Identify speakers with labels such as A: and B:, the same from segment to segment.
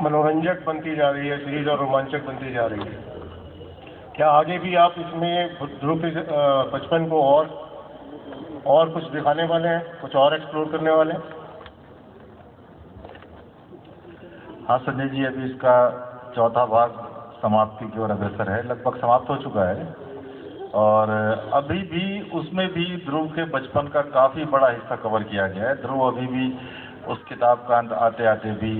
A: मनोरंजक बनती जा रही है सीरीज और रोमांचक बनती जा रही है। क्या आगे भी आप इसमें ध्रुव के बचपन को और कुछ दिखाने वाले हैं, कुछ और एक्सप्लोर करने वाले हैं?
B: हाँ संजय जी, अभी इसका चौथा भाग समाप्ति की ओर अग्रसर है, लगभग समाप्त हो चुका है। और अभी भी उसमें भी ध्रुव के बचपन का काफ़ी बड़ा हिस्सा कवर किया गया है। ध्रुव अभी भी उस किताब का अंत आते आते भी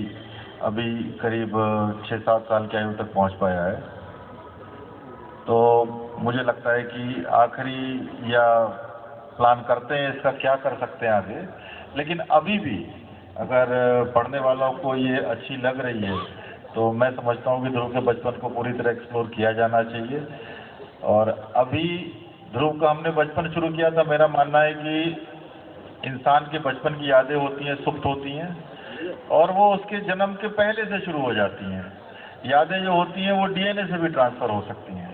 B: अभी करीब 6-7 साल की आयु तक पहुंच पाया है। तो मुझे लगता है कि आखिरी या प्लान करते हैं इसका क्या कर सकते हैं आगे, लेकिन अभी भी अगर पढ़ने वालों को ये अच्छी लग रही है तो मैं समझता हूँ कि ध्रुव के बचपन को पूरी तरह एक्सप्लोर किया जाना चाहिए। और अभी ध्रुव का हमने बचपन शुरू किया था, मेरा मानना है कि इंसान के बचपन की यादें होती हैं, सुप्त होती हैं, और वो उसके जन्म के पहले से शुरू हो जाती हैं। यादें जो होती हैं वो डीएनए से भी ट्रांसफ़र हो सकती हैं,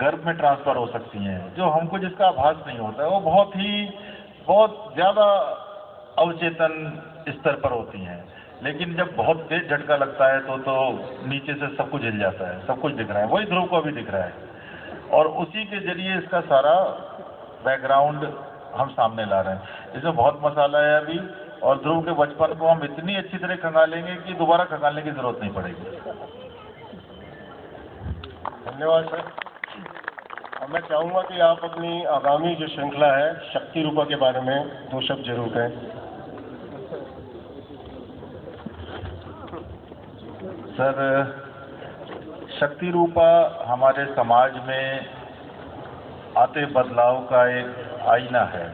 B: गर्भ में ट्रांसफ़र हो सकती हैं, जो हमको जिसका आभास नहीं होता है, वो बहुत ज़्यादा अवचेतन स्तर पर होती हैं। लेकिन जब बहुत तेज झटका लगता है तो नीचे से सब कुछ हिल जाता है, सब कुछ दिख रहा है। वही ध्रुव को अभी दिख रहा है और उसी के जरिए इसका सारा बैकग्राउंड हम सामने ला रहे हैं। इसमें बहुत मसाला है अभी, और ध्रुव के बचपन को हम इतनी अच्छी तरह खंगालेंगे कि दोबारा खंगालने की जरूरत नहीं पड़ेगी।
A: धन्यवाद सर। अब मैं चाहूँगा कि आप अपनी आगामी जो श्रृंखला है शक्ति रूपा के बारे में 2 शब्द जरूर कहें।
B: सर, शक्ति रूपा हमारे समाज में आते बदलाव का एक आईना है।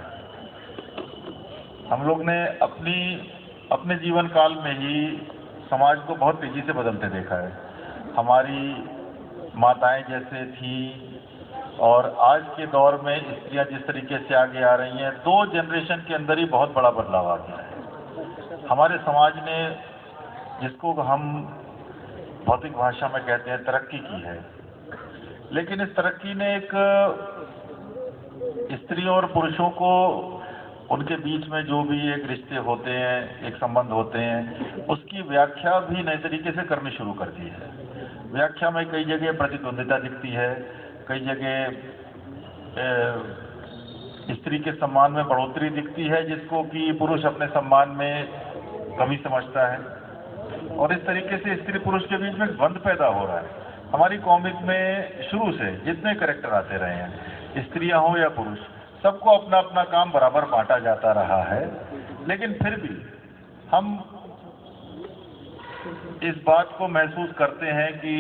B: हम लोग ने अपने जीवन काल में ही समाज को बहुत तेजी से बदलते देखा है। हमारी माताएं जैसे थी और आज के दौर में स्त्रियां जिस तरीके से आगे आ रही हैं, 2 जनरेशन के अंदर ही बहुत बड़ा बदलाव आ गया है। हमारे समाज ने, जिसको हम भौतिक भाषा में कहते हैं, तरक्की की है, लेकिन इस तरक्की ने एक स्त्रियों और पुरुषों को, उनके बीच में जो भी एक रिश्ते होते हैं, एक संबंध होते हैं, उसकी व्याख्या भी नए तरीके से करनी शुरू कर दी है। व्याख्या में कई जगह प्रतिद्वंदिता दिखती है, कई जगह स्त्री के सम्मान में बढ़ोतरी दिखती है, जिसको कि पुरुष अपने सम्मान में कमी समझता है, और इस तरीके से स्त्री पुरुष के बीच में एक द्वंद्व पैदा हो रहा है। हमारी कॉमिक में शुरू से जितने कैरेक्टर आते रहे हैं, स्त्रियां हो या पुरुष, सबको अपना अपना काम बराबर बांटा जाता रहा है। लेकिन फिर भी हम इस बात को महसूस करते हैं कि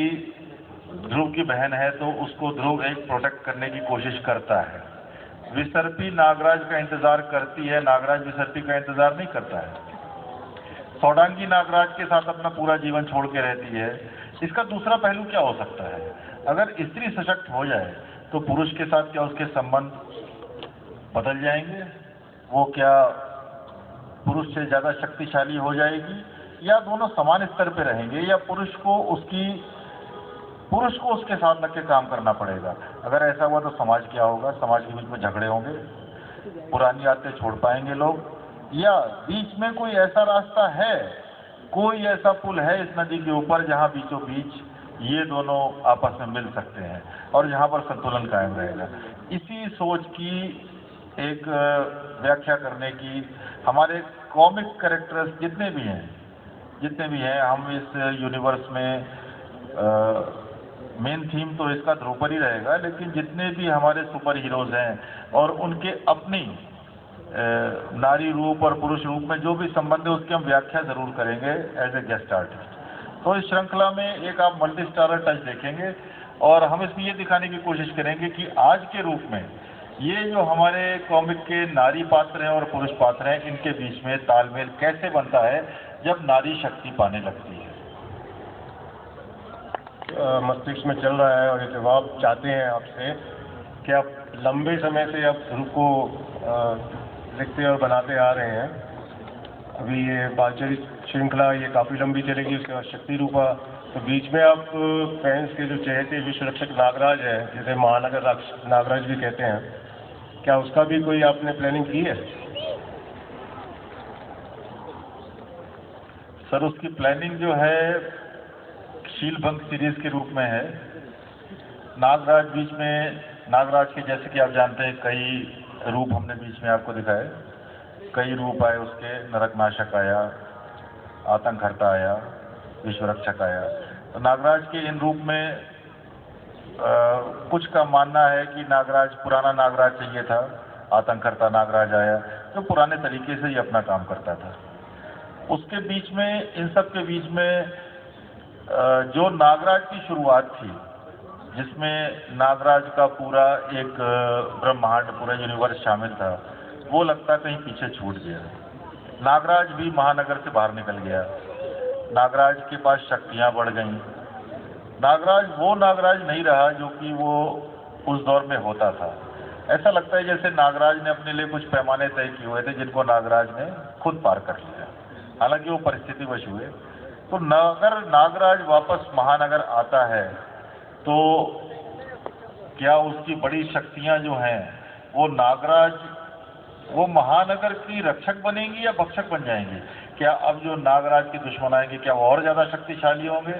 B: ध्रुव की बहन है तो उसको ध्रुव एक प्रोटेक्ट करने की कोशिश करता है। विसर्पी नागराज का इंतजार करती है, नागराज विसर्पी का इंतजार नहीं करता है। सौडांगी नागराज के साथ अपना पूरा जीवन छोड़ के रहती है। इसका दूसरा पहलू क्या हो सकता है? अगर स्त्री सशक्त हो जाए तो पुरुष के साथ क्या उसके संबंध बदल जाएंगे? वो क्या पुरुष से ज्यादा शक्तिशाली हो जाएगी, या दोनों समान स्तर पे रहेंगे, या पुरुष को उसके साथ लग के काम करना पड़ेगा? अगर ऐसा हुआ तो समाज क्या होगा? समाज के बीच में झगड़े होंगे, पुरानी आदतें छोड़ पाएंगे लोग, या बीच में कोई ऐसा रास्ता है, कोई ऐसा पुल है इस नदी के ऊपर जहां बीचों बीच ये दोनों आपस में मिल सकते हैं और जहां पर संतुलन कायम रहेगा? इसी सोच की एक व्याख्या करने की हमारे कॉमिक कैरेक्टर्स जितने भी हैं, हम इस यूनिवर्स में मेन थीम तो इसका ध्रुव पर ही रहेगा, लेकिन जितने भी हमारे सुपर हीरोज हैं और उनके अपनी नारी रूप और पुरुष रूप में जो भी संबंध है, उसकी हम व्याख्या जरूर करेंगे एज ए गेस्ट आर्टिस्ट। तो इस श्रृंखला में एक आप मल्टी स्टारर टच देखेंगे, और हम इसमें ये दिखाने की कोशिश करेंगे कि आज के रूप में ये जो हमारे कॉमिक के नारी पात्र हैं और पुरुष पात्र हैं, इनके बीच में तालमेल कैसे बनता है जब नारी शक्ति पाने लगती है।
A: मस्तिष्क में चल रहा है और ये जवाब चाहते हैं आपसे कि आप लंबे समय से आप ध्रुव को लिखते और बनाते आ रहे हैं। अभी ये बालचरित श्रृंखला ये काफ़ी लंबी चलेगी, उसके बाद शक्ति रूपा, तो बीच में आप फैंस के जो चहेते विश्व रक्षक नागराज है, जिसे महानगर नागराज भी कहते हैं, क्या उसका भी कोई आपने प्लानिंग की है?
B: सर, उसकी प्लानिंग जो है शीलभंग सीरीज के रूप में है। नागराज बीच में, नागराज के जैसे कि आप जानते हैं कई रूप हमने बीच में आपको दिखाए, कई रूप आए उसके। नरकनाशक आया, आतंकहर्ता आया, विश्वरक्षक आया। तो नागराज के इन रूप में कुछ का मानना है कि नागराज, पुराना नागराज चाहिए था, आतंकहर्ता नागराज आया जो पुराने तरीके से ही अपना काम करता था। उसके बीच में, इन सब के बीच में जो नागराज की शुरुआत थी, जिसमें नागराज का पूरा एक ब्रह्मांड, पूरा यूनिवर्स शामिल था, वो लगता कहीं पीछे छूट गया। नागराज भी महानगर से बाहर निकल गया। नागराज के पास शक्तियां बढ़ गईं। नागराज वो नागराज नहीं रहा जो कि वो उस दौर में होता था। ऐसा लगता है जैसे नागराज ने अपने लिए कुछ पैमाने तय किए हुए थे, जिनको नागराज ने खुद पार कर लिया, हालांकि वो परिस्थितिवश हुए। तो अगर नागराज वापस महानगर आता है तो क्या उसकी बड़ी शक्तियां जो हैं वो नागराज, वो महानगर की रक्षक बनेंगी या भक्षक बन जाएंगी? क्या अब जो नागराज के दुश्मन आएंगे क्या वो और ज्यादा शक्तिशाली होंगे,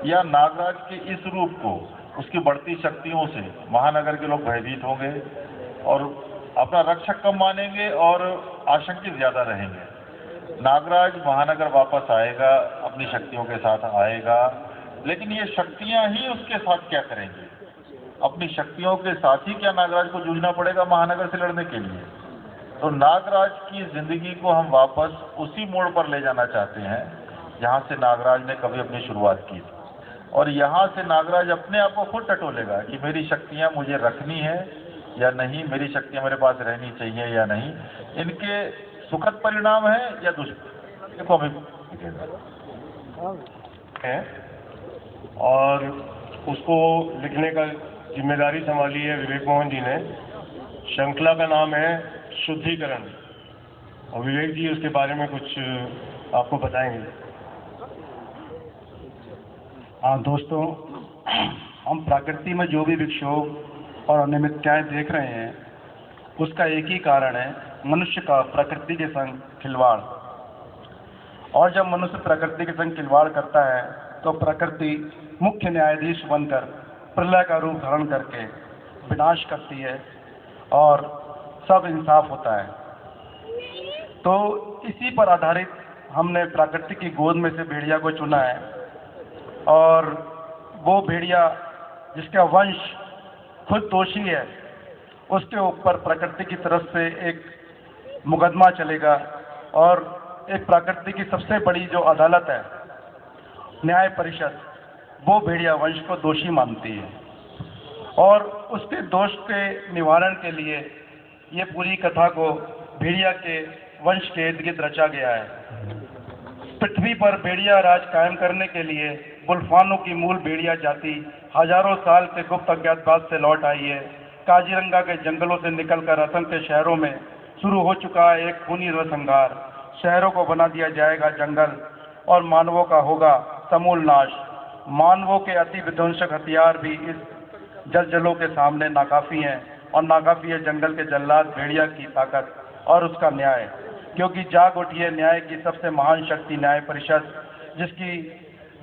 B: या नागराज के इस रूप को, उसकी बढ़ती शक्तियों से महानगर के लोग भयभीत होंगे और अपना रक्षक कम मानेंगे और आशंकित ज्यादा रहेंगे? नागराज महानगर वापस आएगा, अपनी शक्तियों के साथ आएगा, लेकिन ये शक्तियां ही उसके साथ क्या करेंगी? अपनी शक्तियों के साथ ही क्या नागराज को जूझना पड़ेगा महानगर से लड़ने के लिए? तो नागराज की जिंदगी को हम वापस उसी मोड़ पर ले जाना चाहते हैं जहां से नागराज ने कभी अपनी शुरुआत की थी, और यहां से नागराज अपने आप को खुद टटोलेगा कि मेरी शक्तियां मुझे रखनी है या नहीं, मेरी शक्तियां मेरे पास रहनी चाहिए या नहीं, इनके सुखद परिणाम है या दुष्परिणाम, देखो हमें
A: है। और उसको लिखने का जिम्मेदारी संभाली है विवेक मोहन जी ने। श्रृंखला का नाम है शुद्धिकरण, और विवेक जी उसके बारे में कुछ आपको बताएंगे।
C: हाँ दोस्तों, हम प्रकृति में जो भी विक्षोभ और अनियमितताएं देख रहे हैं उसका एक ही कारण है, मनुष्य का प्रकृति के संग खिलवाड़। और जब मनुष्य प्रकृति के संग खिलवाड़ करता है तो प्रकृति मुख्य न्यायाधीश बनकर प्रलय का रूप धारण करके विनाश करती है और सब इंसाफ होता है। तो इसी पर आधारित हमने प्रकृति की गोद में से भेड़िया को चुना है, और वो भेड़िया जिसका वंश खुद दोषी है, उसके ऊपर प्रकृति की तरफ से एक मुकदमा चलेगा, और एक प्रकृति की सबसे बड़ी जो अदालत है, न्याय परिषद, वो भेड़िया वंश को दोषी मानती है। और उसके दोष के निवारण के लिए ये पूरी कथा को भेड़िया के वंश के इर्द गिर्द रचा गया है। पृथ्वी पर भेड़िया राज कायम करने के लिए बुल्फानों की मूल भेड़िया जाति हजारों साल से गुप्त अज्ञातवास से लौट आई है। काजीरंगा के जंगलों से निकलकर असम के शहरों में शुरू हो चुका है एक खूनी नरसंहार। शहरों को बना दिया जाएगा जंगल और मानवों का होगा समूल नाश। मानवों के अति विध्वंसक हथियार भी इस जलजलों के सामने नाकाफी हैं, और नाकाफी है जंगल के जल्लाद भेड़िया की ताकत और उसका न्याय, क्योंकि जाग उठी है न्याय की सबसे महान शक्ति न्याय परिषद, जिसकी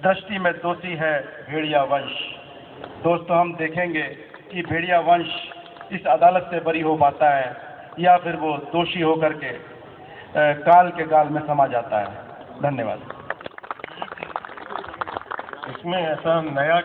C: दृष्टि में दोषी है भेड़िया वंश। दोस्तों, हम देखेंगे कि भेड़िया वंश इस अदालत से बरी हो पाता है या फिर वो दोषी होकर के काल के गाल में समा जाता है। धन्यवाद।
A: इसमें ऐसा नया